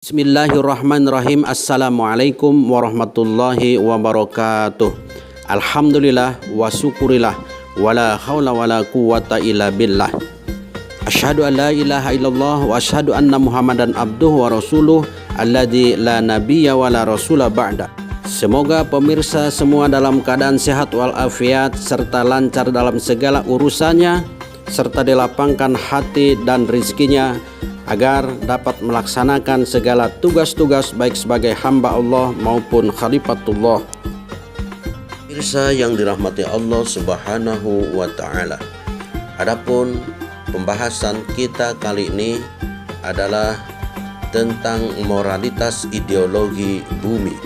Bismillahirrahmanirrahim. Assalamualaikum warahmatullahi wabarakatuh. Alhamdulillah wa syukurillah wala haula wala quwata illa billah. Asyhadu an la ilaha illallah wa asyhadu anna Muhammadan abduhu wa rasuluh alladzi la nabiyya wa la rasula ba'da. Semoga pemirsa semua dalam keadaan sehat walafiat serta lancar dalam segala urusannya, serta dilapangkan hati dan rizkinya agar dapat melaksanakan segala tugas-tugas baik sebagai hamba Allah maupun khalifatullah. Pemirsa yang dirahmati Allah Subhanahu wa taala. Adapun pembahasan kita kali ini adalah tentang moralitas ideologi bumi.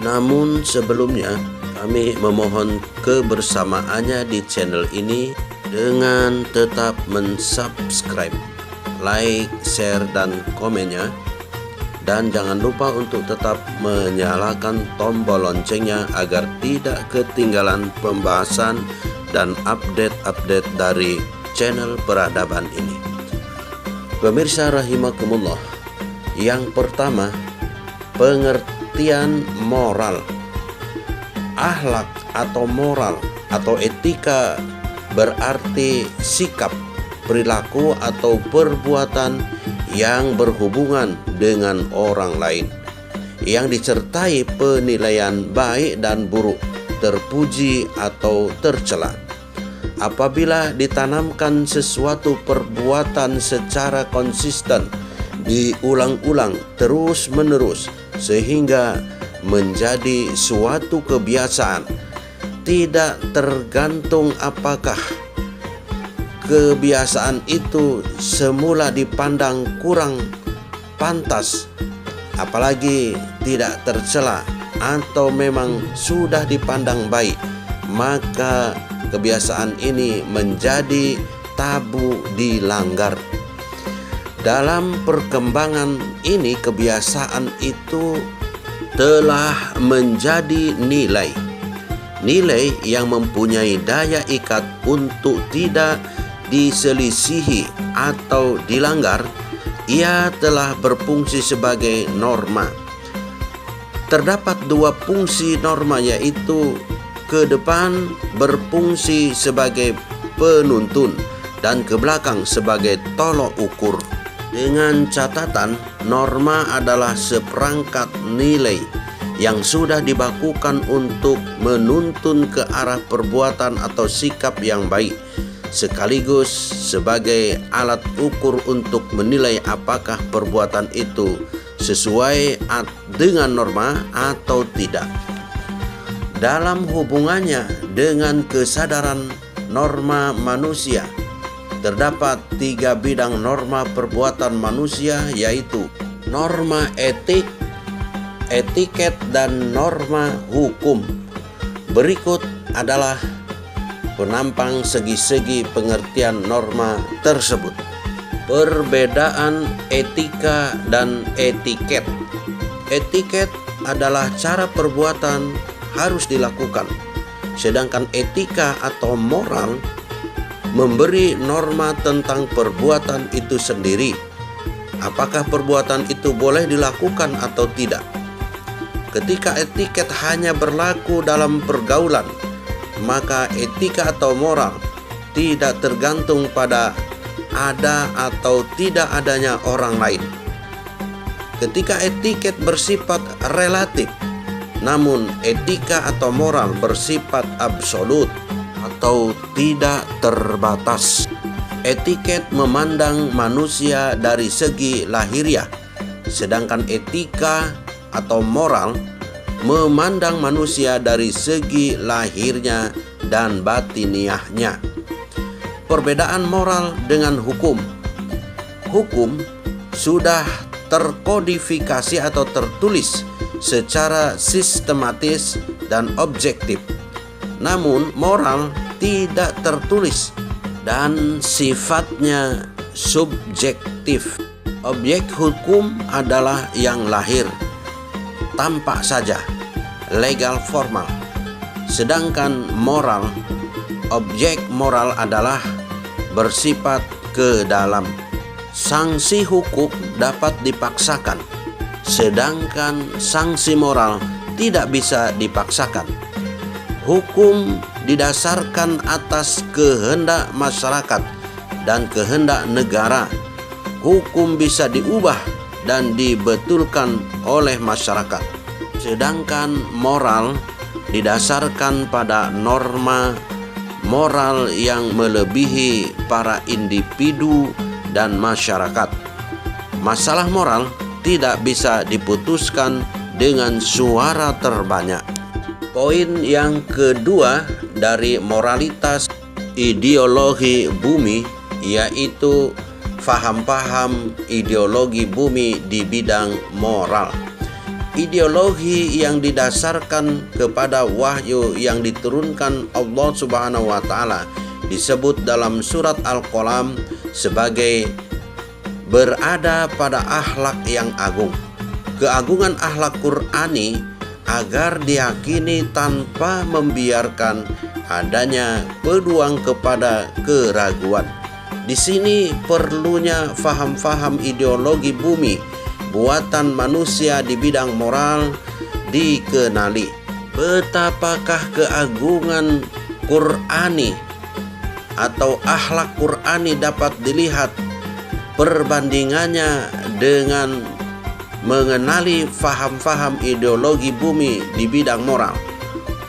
Namun sebelumnya kami memohon kebersamaannya di channel ini dengan tetap mensubscribe, like, share, dan komennya, dan jangan lupa untuk tetap menyalakan tombol loncengnya agar tidak ketinggalan pembahasan dan update-update dari channel peradaban ini. Pemirsa rahimakumullah, yang pertama, pengertian moral. Akhlak atau moral atau etika berarti sikap, perilaku atau perbuatan yang berhubungan dengan orang lain, yang disertai penilaian baik dan buruk, terpuji atau tercela. Apabila ditanamkan sesuatu perbuatan secara konsisten, diulang-ulang terus-menerus sehingga menjadi suatu kebiasaan, tidak tergantung apakah kebiasaan itu semula dipandang kurang pantas, apalagi tidak tercela, atau memang sudah dipandang baik, maka kebiasaan ini menjadi tabu dilanggar. Dalam perkembangan ini, kebiasaan itu telah menjadi nilai yang mempunyai daya ikat untuk tidak diselisihi atau dilanggar. Ia telah berfungsi sebagai norma. Terdapat dua fungsi norma, yaitu ke depan berfungsi sebagai penuntun dan ke belakang sebagai tolok ukur. Dengan catatan, norma adalah seperangkat nilai yang sudah dibakukan untuk menuntun ke arah perbuatan atau sikap yang baik, sekaligus sebagai alat ukur untuk menilai apakah perbuatan itu sesuai dengan norma atau tidak. Dalam hubungannya dengan kesadaran norma manusia, terdapat tiga bidang norma perbuatan manusia, yaitu norma etik, etiket, dan norma hukum. Berikut adalah penampang segi-segi pengertian norma tersebut. Perbedaan etika dan etiket. Etiket adalah cara perbuatan harus dilakukan, sedangkan etika atau moral memberi norma tentang perbuatan itu sendiri. Apakah perbuatan itu boleh dilakukan atau tidak? Ketika etiket hanya berlaku dalam pergaulan, maka etika atau moral tidak tergantung pada ada atau tidak adanya orang lain. Ketika etiket bersifat relatif, namun etika atau moral bersifat absolut atau tidak terbatas. Etiket memandang manusia dari segi lahiriah, sedangkan etika atau moral memandang manusia dari segi lahirnya dan batiniahnya. Perbedaan moral dengan hukum. Hukum sudah terkodifikasi atau tertulis secara sistematis dan objektif. Namun moral tidak tertulis dan sifatnya subjektif. Objek hukum adalah yang lahir, tampak saja, legal formal. Sedangkan moral, objek moral adalah bersifat ke dalam. Sanksi hukum dapat dipaksakan, sedangkan sanksi moral tidak bisa dipaksakan. Hukum didasarkan atas kehendak masyarakat dan kehendak negara. Hukum bisa diubah dan dibetulkan oleh masyarakat, sedangkan moral didasarkan pada norma moral yang melebihi para individu dan masyarakat. Masalah moral tidak bisa diputuskan dengan suara terbanyak. Poin yang kedua dari moralitas ideologi bumi yaitu faham-faham ideologi bumi di bidang moral. Ideologi yang didasarkan kepada wahyu yang diturunkan Allah Subhanahu wa taala disebut dalam surat Al-Qalam sebagai berada pada akhlak yang agung. Keagungan akhlak Qur'ani agar diyakini tanpa membiarkan adanya peluang kepada keraguan. Di sini perlunya faham-faham ideologi bumi buatan manusia di bidang moral dikenali. Betapakah keagungan Qur'ani atau akhlak Qur'ani dapat dilihat perbandingannya dengan mengenali faham-faham ideologi bumi di bidang moral.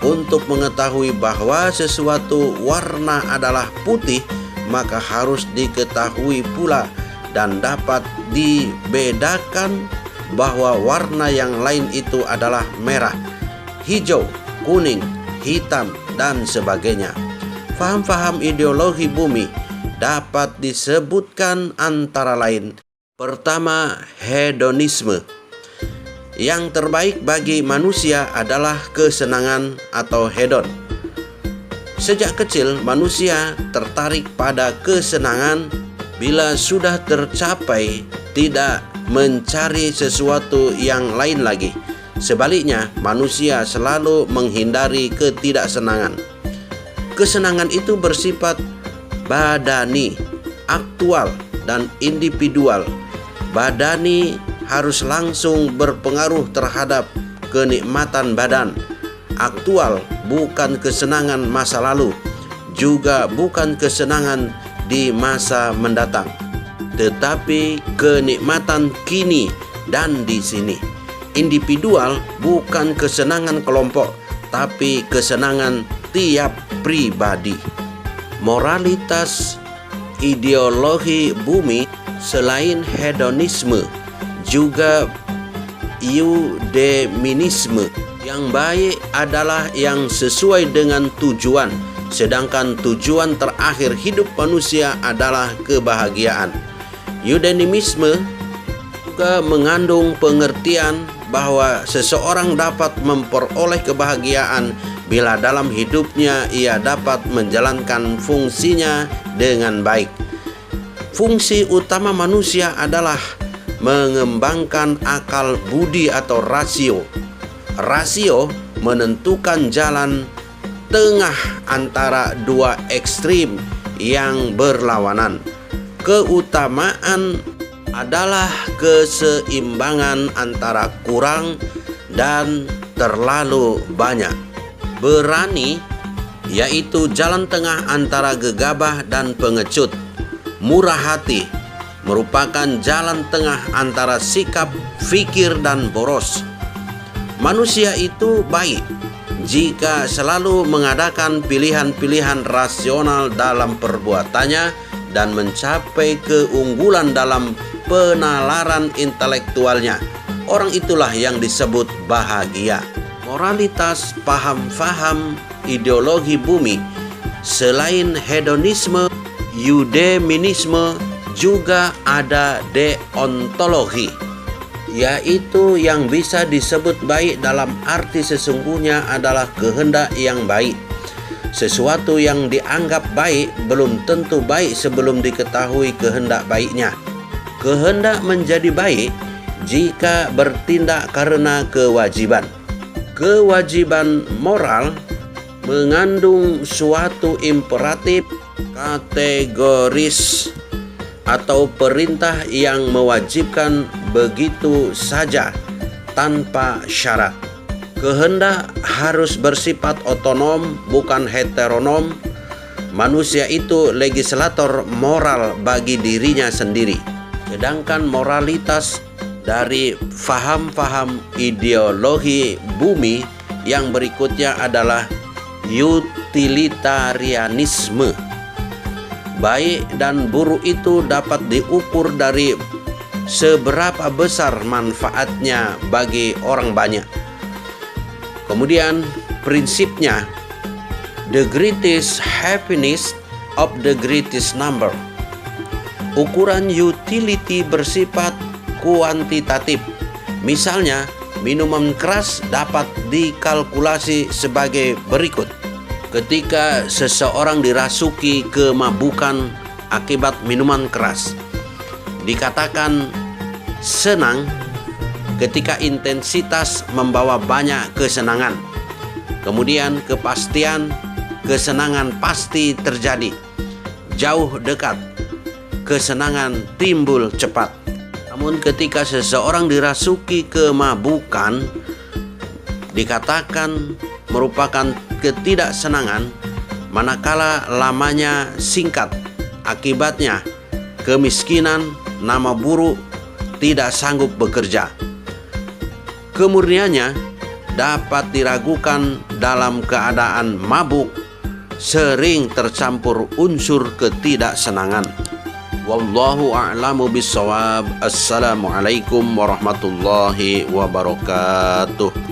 Untuk mengetahui bahwa sesuatu warna adalah putih, maka harus diketahui pula dan dapat dibedakan bahwa warna yang lain itu adalah merah, hijau, kuning, hitam, dan sebagainya. Faham-faham ideologi bumi dapat disebutkan antara lain: pertama, hedonisme. Yang terbaik bagi manusia adalah kesenangan atau hedon. Sejak kecil manusia tertarik pada kesenangan. Bila sudah tercapai, tidak mencari sesuatu yang lain lagi. Sebaliknya, manusia selalu menghindari ketidaksenangan. Kesenangan itu bersifat badani, aktual, dan individual. Badani harus langsung berpengaruh terhadap kenikmatan badan. Aktual bukan kesenangan masa lalu, juga bukan kesenangan di masa mendatang, tetapi kenikmatan kini dan di sini. Individual bukan kesenangan kelompok, tapi kesenangan tiap pribadi. Moralitas ideologi bumi selain hedonisme juga eudeminisme. Yang baik adalah yang sesuai dengan tujuan, sedangkan tujuan terakhir hidup manusia adalah kebahagiaan. Eudeminisme juga mengandung pengertian bahwa seseorang dapat memperoleh kebahagiaan bila dalam hidupnya ia dapat menjalankan fungsinya dengan baik. Fungsi utama manusia adalah mengembangkan akal budi atau rasio. Rasio menentukan jalan tengah antara dua ekstrim yang berlawanan. Keutamaan adalah keseimbangan antara kurang dan terlalu banyak. Berani yaitu jalan tengah antara gegabah dan pengecut. Murah hati merupakan jalan tengah antara sikap, fikir, dan boros. Manusia itu baik jika selalu mengadakan pilihan-pilihan rasional dalam perbuatannya dan mencapai keunggulan dalam penalaran intelektualnya. Orang itulah yang disebut bahagia. Moralitas paham-faham ideologi bumi selain hedonisme, eudeminisme, juga ada deontologi, yaitu yang bisa disebut baik dalam arti sesungguhnya adalah kehendak yang baik. Sesuatu yang dianggap baik belum tentu baik sebelum diketahui kehendak baiknya. Kehendak menjadi baik jika bertindak karena kewajiban. Kewajiban moral mengandung suatu imperatif kategoris atau perintah yang mewajibkan begitu saja tanpa syarat. Kehendak harus bersifat otonom, bukan heteronom. Manusia itu legislator moral bagi dirinya sendiri. Sedangkan moralitas dari faham-faham ideologi bumi yang berikutnya adalah utilitarianisme. Baik dan buruk itu dapat diukur dari seberapa besar manfaatnya bagi orang banyak. Kemudian prinsipnya, the greatest happiness of the greatest number. Ukuran utility bersifat kuantitatif. Misalnya, minuman keras dapat dikalkulasi sebagai berikut. Ketika seseorang dirasuki kemabukan akibat minuman keras, dikatakan senang ketika intensitas membawa banyak kesenangan. Kemudian kepastian, kesenangan pasti terjadi. Jauh dekat, kesenangan timbul cepat. Namun ketika seseorang dirasuki kemabukan, dikatakan merupakan ketidaksenangan, manakala lamanya singkat. Akibatnya kemiskinan, nama buruk, tidak sanggup bekerja. Kemurniannya dapat diragukan dalam keadaan mabuk, sering tercampur unsur ketidaksenangan. Wallahu a'lamu bissawab. Assalamualaikum warahmatullahi wabarakatuh.